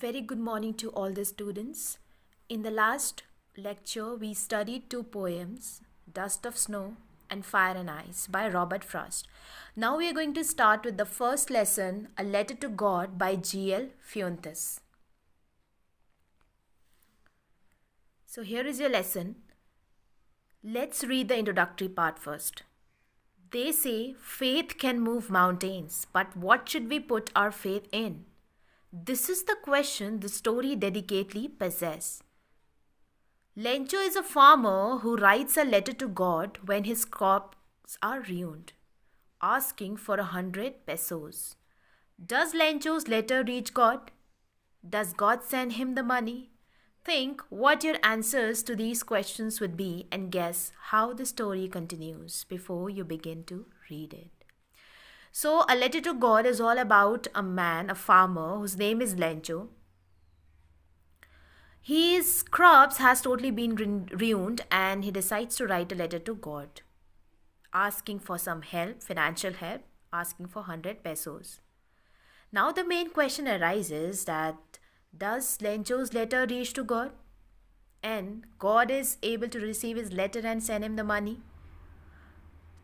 Very good morning to all the students. In the last lecture, we studied two poems, Dust of Snow and Fire and Ice by Robert Frost. Now we are going to start with the first lesson, A Letter to God by G.L. Fuentes. So here is your lesson. Let's read the introductory part first. They say faith can move mountains, but what should we put our faith in? This is the question the story dedicatedly possesses. Lencho is a farmer who writes a letter to God when his crops are ruined, asking for 100 pesos. Does Lencho's letter reach God? Does God send him the money? Think what your answers to these questions would be and guess how the story continues before you begin to read it. So, A Letter to God is all about a man, a farmer, whose name is Lencho. His crops has totally been ruined and he decides to write a letter to God, asking for some help, financial help, asking for 100 pesos. Now the main question arises that does Lencho's letter reach to God? And God is able to receive his letter and send him the money?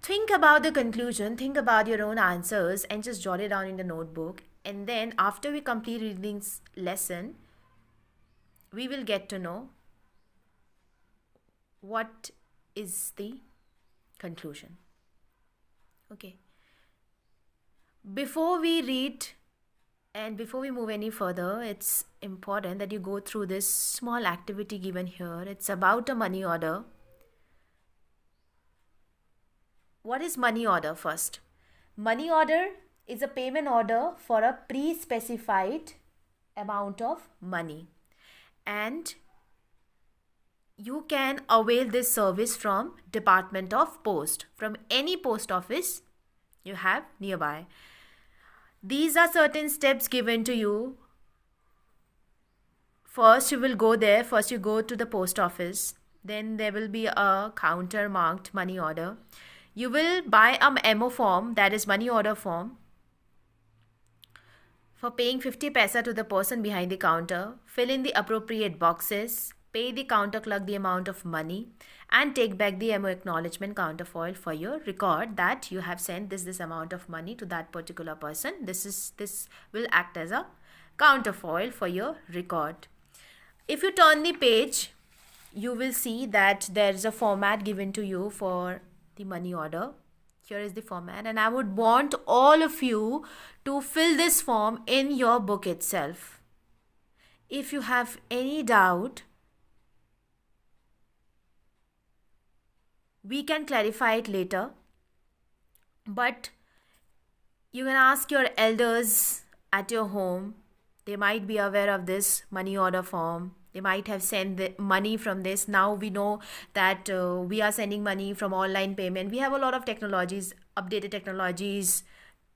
Think about the conclusion, think about your own answers and just jot it down in the notebook. And then after we complete reading this lesson, we will get to know what is the conclusion. Okay. Before we read and before we move any further, it's important that you go through this small activity given here. It's about a money order. What is money order first? Money order is a payment order for a pre-specified amount of money. And you can avail this service from Department of Post, from any post office you have nearby. These are certain steps given to you. First, you will go there. First, you go to the post office. Then there will be a counter marked money order. You will buy a MO form, that is money order form, for paying 50 paisa to the person behind the counter. Fill in the appropriate boxes, pay the counter clerk the amount of money, and take back the MO acknowledgement counterfoil for your record that you have sent this amount of money to that particular person. This will act as a counterfoil for your record. If you turn the page, you will see that there is a format given to you for the money order. Here is the format, and I would want all of you to fill this form in your book itself. If you have any doubt, we can clarify it later, but you can ask your elders at your home. They might be aware of this money order form. They might have sent the money from this. Now we know that we are sending money from online payment. We have a lot of technologies, updated technologies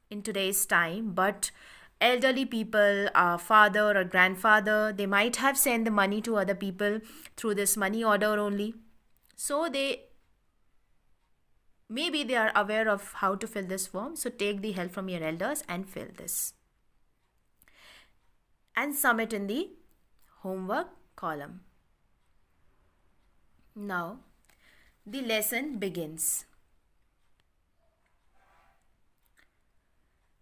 in today's time. But elderly people, our father or grandfather, they might have sent the money to other people through this money order only. So maybe they are aware of how to fill this form. So take the help from your elders and fill this. And submit in the homework column. Now, the lesson begins.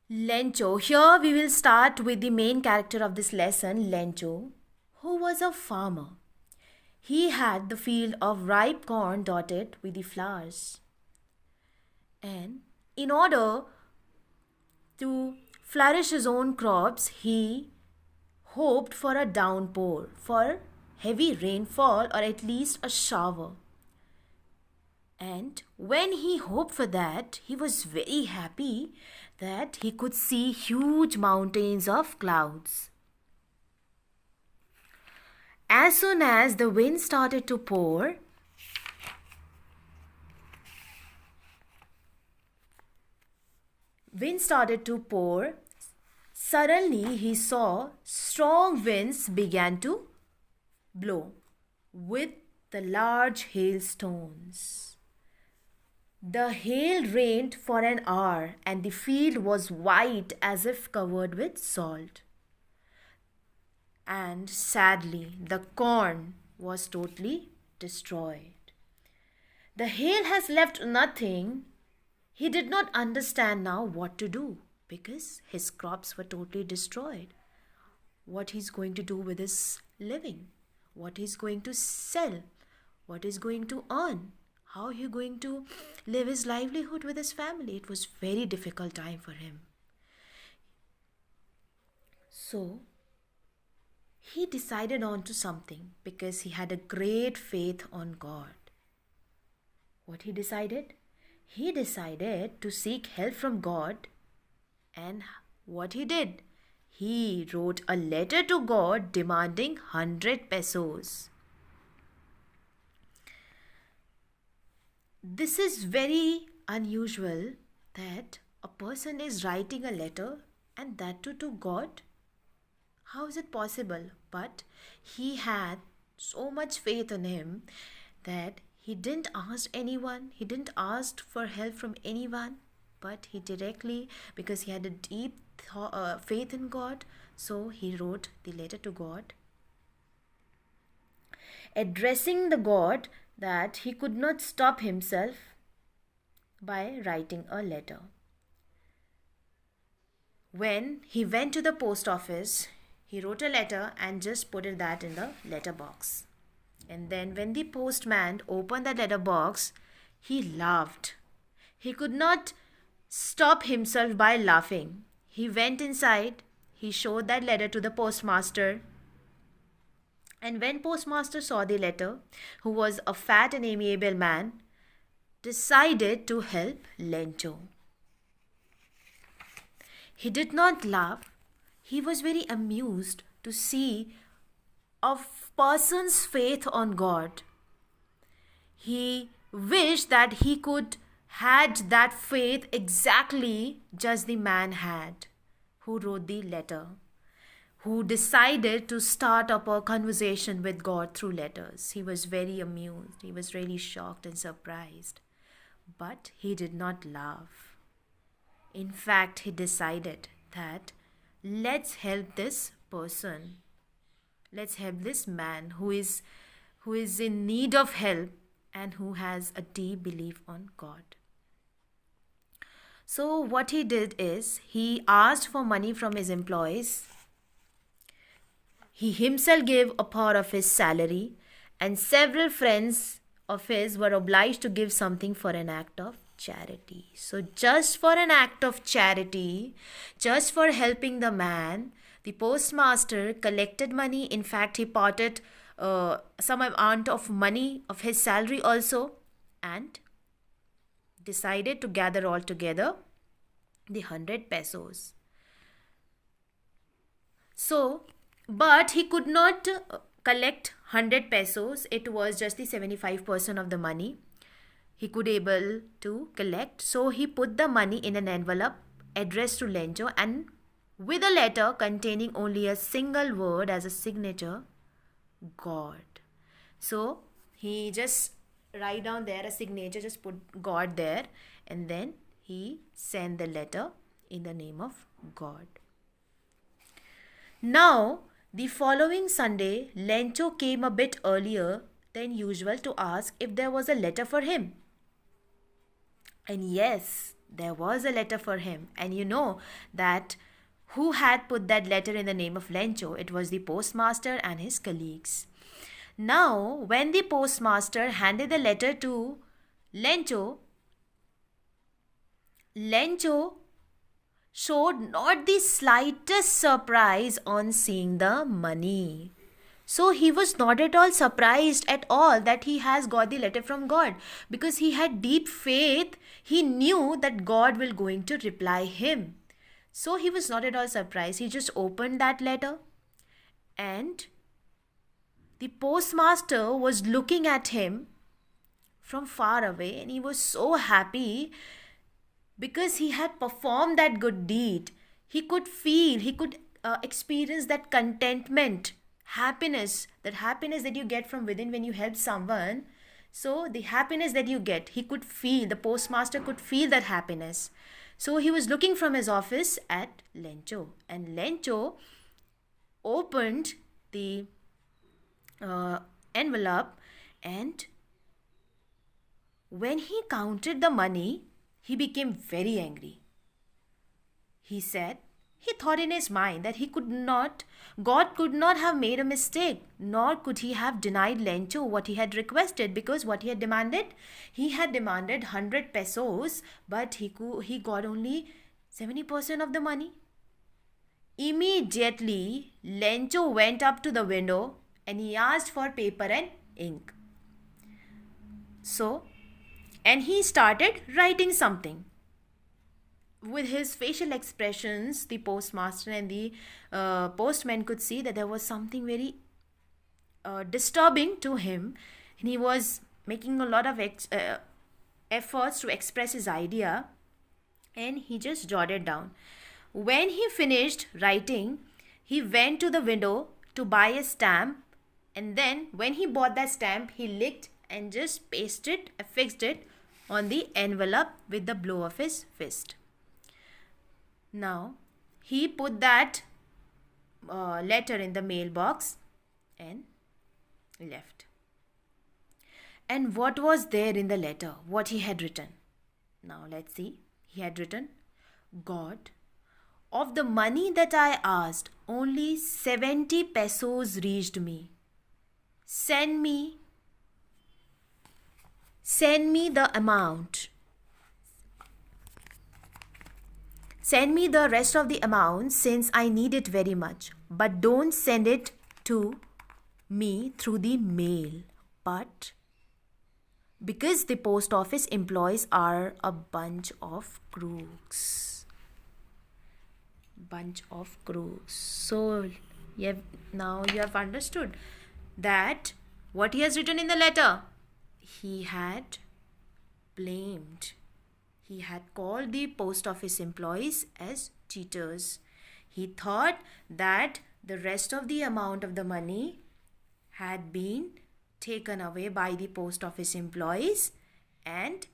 Lencho. Here we will start with the main character of this lesson, Lencho, who was a farmer. He had the field of ripe corn dotted with the flowers. And in order to flourish his own crops, he hoped for a downpour, for heavy rainfall or at least a shower. And when he hoped for that, he was very happy that he could see huge mountains of clouds. As soon as the wind started to pour, suddenly he saw strong winds began to blow with the large hailstones. The hail rained for an hour and the field was white as if covered with salt. and sadly, the corn was totally destroyed. The hail has left nothing. He did not understand now what to do because his crops were totally destroyed. What he's going to do with his living, what he's going to sell, what he's going to earn, how he's going to live his livelihood with his family. It was very difficult time for him. So he decided on to something because he had a great faith on God. What he decided? He decided to seek help from God, and what he did? He wrote a letter to God demanding 100 pesos. This is very unusual that a person is writing a letter and that too to God. How is it possible? But he had so much faith in him that he didn't ask anyone, he didn't ask for help from anyone, but he directly, because he had a deep faith in God, so he wrote the letter to God, addressing the God that he could not stop himself by writing a letter. When he went to the post office, he wrote a letter and just put that in the letter box. And then when the postman opened the letter box, he laughed. He could not stop himself by laughing. He went inside, he showed that letter to the postmaster. And when postmaster saw the letter, who was a fat and amiable man, decided to help Lencho. He did not laugh. He was very amused to see a person's faith on God. He wished that he could had that faith exactly just the man had who wrote the letter, who decided to start up a conversation with God through letters. He was very amused. He was really shocked and surprised. But he did not laugh. In fact, he decided that let's help this person. Let's help this man who is in need of help and who has a deep belief on God. So what he did is he asked for money from his employees. He himself gave a part of his salary, and several friends of his were obliged to give something for an act of charity. So just for an act of charity, just for helping the man, the postmaster collected money. In fact, he parted some amount of money of his salary also, and decided to gather all together the 100 pesos. So, but he could not collect 100 pesos. It was just the 75% of the money he could able to collect. So he put the money in an envelope addressed to Lencho and with a letter containing only a single word as a signature, God. So he just write down there a signature, just put God there, and then he sent the letter in the name of God. Now, the following Sunday, Lencho came a bit earlier than usual to ask if there was a letter for him. And yes, there was a letter for him. And you know that who had put that letter in the name of Lencho? It was the postmaster and his colleagues. Now, when the postmaster handed the letter to Lencho, Lencho showed not the slightest surprise on seeing the money. So he was not at all surprised at all that he has got the letter from God, because he had deep faith. He knew that God will going to reply him. So he was not at all surprised. He just opened that letter, and the postmaster was looking at him from far away, and he was so happy because he had performed that good deed. He could feel, he could experience that contentment, happiness, that you get from within when you help someone. So the happiness that you get, he could feel, the postmaster could feel that happiness. So he was looking from his office at Lencho, and Lencho opened the envelope, and when he counted the money, he became very angry. He said, he thought in his mind that God could not have made a mistake, nor could he have denied Lencho what he had requested, because what he had demanded 100 pesos, but he got only 70% of the money. Immediately, Lencho went up to the window and he asked for paper and ink. And he started writing something. With his facial expressions, the postmaster and the postman could see that there was something very disturbing to him, and he was making a lot of efforts to express his idea, and he just jotted down. When he finished writing, he went to the window to buy a stamp, and then when he bought that stamp, he licked and just fixed it on the envelope with the blow of his fist. Now, he put that letter in the mailbox and left. And what was there in the letter? What he had written? Now, let's see. He had written, God, of the money that I asked, only 70 pesos reached me. Send me the amount. Send me the rest of the amount since I need it very much. But don't send it to me through the mail. But because the post office employees are a bunch of crooks. So now you have understood that what he has written in the letter. He had called the post office employees as cheaters. He thought that the rest of the amount of the money had been taken away by the post office employees, and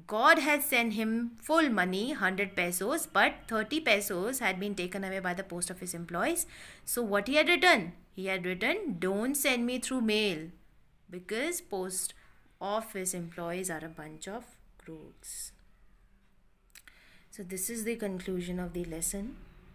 God had sent him full money, 100 pesos, but 30 pesos had been taken away by the post office employees. So what he had written? He had written, don't send me through mail, because post office employees are a bunch of crooks. So this is the conclusion of the lesson.